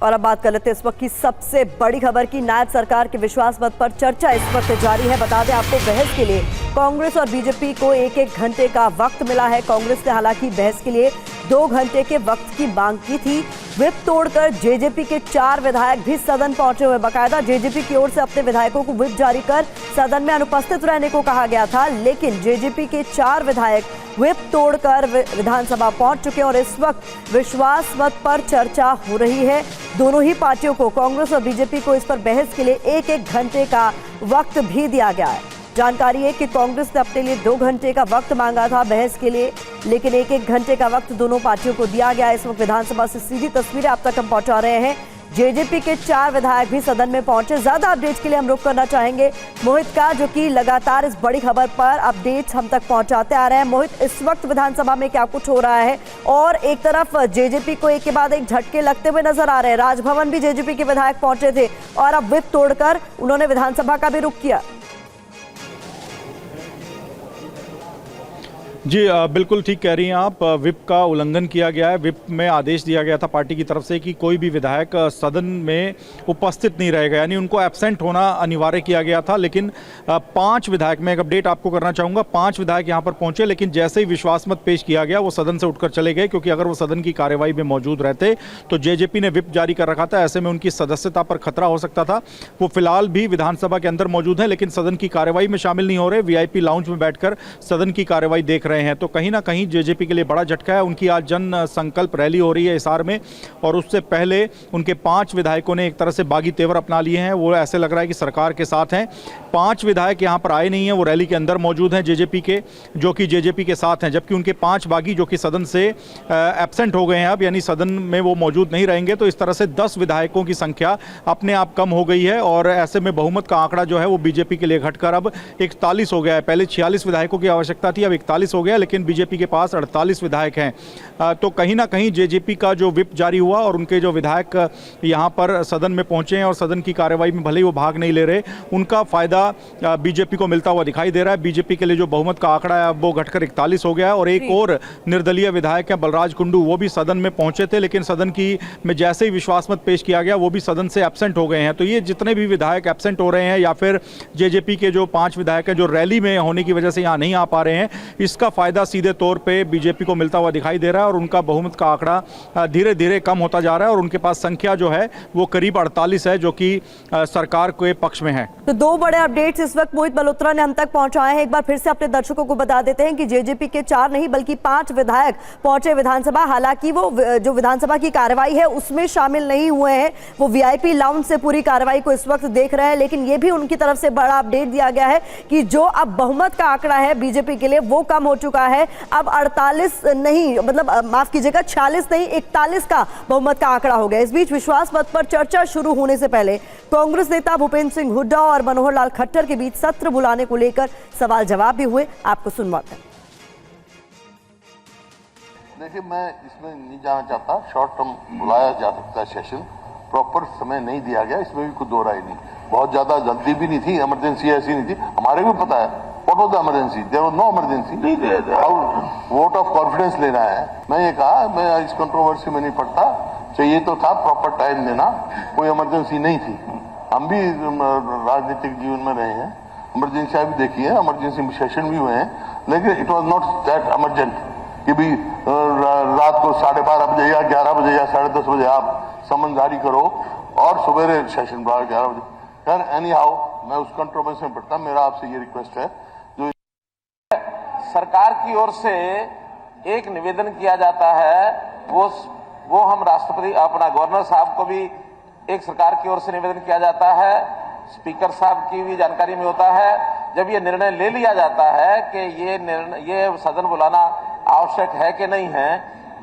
और अब बात कर लेते हैं इस वक्त की सबसे बड़ी खबर की। नायब सरकार के विश्वास मत पर चर्चा इस वक्त जारी है। बता दें आपको, बहस के लिए कांग्रेस और बीजेपी को एक एक घंटे का वक्त मिला है। कांग्रेस ने हालांकि बहस के लिए 2 घंटे के वक्त की मांग की थी। व्हिप तोड़कर जेजेपी के 4 विधायक भी सदन पहुंचे हुए। बाकायदा जेजेपी की ओर से अपने विधायकों को व्हिप जारी कर सदन में अनुपस्थित रहने को कहा गया था, लेकिन जेजेपी के 4 विधायक व्हिप तोड़कर विधानसभा पहुंच चुके हैं और इस वक्त विश्वास मत पर चर्चा हो रही है। दोनों ही पार्टियों को, कांग्रेस और बीजेपी को, इस पर बहस के लिए एक एक घंटे का वक्त भी दिया गया है। जानकारी है कि कांग्रेस ने अपने लिए 2 घंटे का वक्त मांगा था बहस के लिए, लेकिन एक एक घंटे का वक्त दोनों पार्टियों को दिया गया। इस वक्त विधानसभा से सीधी तस्वीरें आप तक हम पहुंचा रहे हैं। जेजेपी के 4 विधायक भी सदन में पहुंचे। ज्यादा अपडेट्स के लिए हम रुख करना चाहेंगे मोहित का, जो कि लगातार इस बड़ी खबर पर अपडेट्स हम तक पहुंचाते आ रहे हैं। मोहित, इस वक्त विधानसभा में क्या कुछ हो रहा है? और एक तरफ जेजेपी को एक के बाद एक झटके लगते हुए नजर आ रहे हैं। राजभवन भी जेजेपी के विधायक पहुंचे थे और अब व्हिप तोड़कर उन्होंने विधानसभा का भी रुख किया। जी बिल्कुल ठीक कह रही हैं आप। व्हिप का उल्लंघन किया गया है। व्हिप में आदेश दिया गया था पार्टी की तरफ से कि कोई भी विधायक सदन में उपस्थित नहीं रहेगा, यानी उनको एब्सेंट होना अनिवार्य किया गया था। लेकिन 5 विधायक, मैं एक अपडेट आपको करना चाहूँगा, 5 विधायक यहाँ पर पहुंचे, लेकिन जैसे ही विश्वास मत पेश किया गया वो सदन से उठकर चले गए, क्योंकि अगर वो सदन की कार्यवाही में मौजूद रहते तो जेजेपी ने व्हिप जारी कर रखा था। ऐसे में उनकी सदस्यता पर खतरा हो सकता था। वो फिलहाल भी विधानसभा के अंदर मौजूद हैं, लेकिन सदन की कार्यवाही में शामिल नहीं हो रहे। वीआईपी लाउंज में बैठकर सदन की कार्यवाही देख रहे हैं। तो कहीं ना कहीं जेजेपी के लिए बड़ा झटका है। उनकी आज जन संकल्प रैली हो रही है हिसार में, और उससे पहले उनके 5 विधायकों ने एक तरह से बागी तेवर अपना लिए हैं। वो ऐसे लग रहा है कि सरकार के साथ हैं। 5 विधायक यहां पर आए नहीं हैं, वो रैली के अंदर मौजूद हैं जेजेपी के, जो कि जेजेपी के साथ हैं। जबकि उनके 5 बागी जो कि सदन से एब्सेंट हो गए हैं अब, यानी सदन में वो मौजूद नहीं रहेंगे। तो इस तरह से 10 विधायकों की संख्या अपने आप कम हो गई है, और ऐसे में बहुमत का आंकड़ा जो है वो बीजेपी के लिए घटकर अब 41 हो गया है। पहले 46 विधायकों की आवश्यकता थी, अब 41 हो गया, लेकिन बीजेपी के पास 48 विधायक हैं। तो कहीं ना कहीं जेजेपी का जो व्हिप जारी हुआ और उनके जो विधायक यहां पर सदन में पहुंचे हैं और सदन की कार्यवाही में भले ही वो भाग नहीं ले रहे, उनका फायदा बीजेपी को मिलता हुआ दिखाई दे रहा है। बीजेपी के लिए जो बहुमत का आंकड़ा है वो घटकर 41 हो गया है। और एक और निर्दलीय विधायक हैं बलराज कुंडू, वो भी सदन में पहुंचे थे, लेकिन सदन की में जैसे ही विश्वास मत पेश किया गया वो भी सदन से एब्सेंट हो गए हैं। तो ये जितने भी विधायक एब्सेंट हो रहे हैं, या फिर जेजेपी के जो 5 विधायक हैं जो रैली में होने की वजह से यहाँ नहीं आ पा रहे हैं, इसका फायदा सीधे तौर पे बीजेपी को मिलता हुआ दिखाई दे रहा है। और उनका बहुमत का आंकड़ा धीरे धीरे कम होता जा रहा है, और उनके पास संख्या जो है वो करीब 48 है, जो कि सरकार के पक्ष में है। तो 2 बड़े अपडेट्स इस वक्त मोहित मल्होत्रा ने हम तक पहुंचाए हैं। एक बार फिर से अपने दर्शकों को बता देते हैं कि जेजेपी के 4 नहीं बल्कि 5 विधायक पहुंचे विधानसभा। हालांकि वो जो विधानसभा की कार्रवाई है उसमें शामिल नहीं हुए हैं, वो वीआईपी लाउंज से पूरी कार्रवाई को इस वक्त देख रहे हैं। लेकिन ये भी उनकी तरफ से बड़ा अपडेट दिया गया है कि जो अब बहुमत का आंकड़ा है बीजेपी के लिए वो कम हो चुका है। अब 48 नहीं, मतलब माफ कीजिएगा, 46 नहीं 41 का बहुमत का आंकड़ा हो गया। इस बीच विश्वास मत पर चर्चा शुरू होने से पहले कांग्रेस नेता भूपेंद्र सिंह हुड्डा और मनोहर लाल खट्टर के बीच सत्र बुलाने को लेकर सवाल जवाब भी हुए। आपको सुनवाते हैं। देखिए, मैं इसमें नहीं जाना चाहता। शॉर्ट टर्म बुलाया जा सकता है सेशन, प्रॉपर समय नहीं दिया गया, इसमें भी कोई दो राय नहीं। बहुत ज्यादा जल्दी भी नहीं थी, इमरजेंसी ऐसी नहीं थी, हमारे भी पता है। What was the emergency? There was no emergency. Vote of confidence लेना है। मैं ये कहा, मैं इस कंट्रोवर्सी में नहीं पड़ता, चाहिए तो था प्रॉपर टाइम देना, कोई इमरजेंसी नहीं थी। हम भी राजनीतिक जीवन में रहे हैं, इमरजेंसी भी देखी है, इमरजेंसी सेशन भी हुए हैं, लेकिन it was not that emergent कि भी रात को 12:30 बजे या 11 बजे या 10:30 बजे आप समन जारी करो और सवेरे सेशन 11 बजे। खैर, एनी हाउ, मैं उस कंट्रोवर्सी में पड़ता। मेरा आपसे ये रिक्वेस्ट है, जो सरकार की ओर से एक निवेदन किया जाता है, वो हम राष्ट्रपति अपना गवर्नर साहब को भी एक सरकार की ओर से निवेदन किया जाता है, स्पीकर साहब की भी जानकारी में होता है। जब ये निर्णय ले लिया जाता है कि ये सदन बुलाना आवश्यक है कि नहीं है,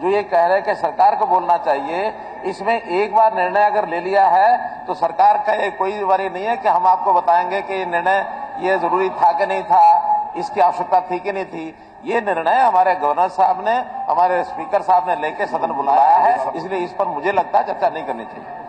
जो ये कह रहे हैं कि सरकार को बोलना चाहिए, इसमें एक बार निर्णय अगर ले लिया है तो सरकार का कोई बारी नहीं है कि हम आपको बताएंगे कि निर्णय ये जरूरी था कि नहीं था, इसकी आवश्यकता थी कि नहीं थी। ये निर्णय हमारे गवर्नर साहब ने, हमारे स्पीकर साहब ने लेके सदन बुलाया है, इसलिए इस पर मुझे लगता है चर्चा नहीं करनी चाहिए।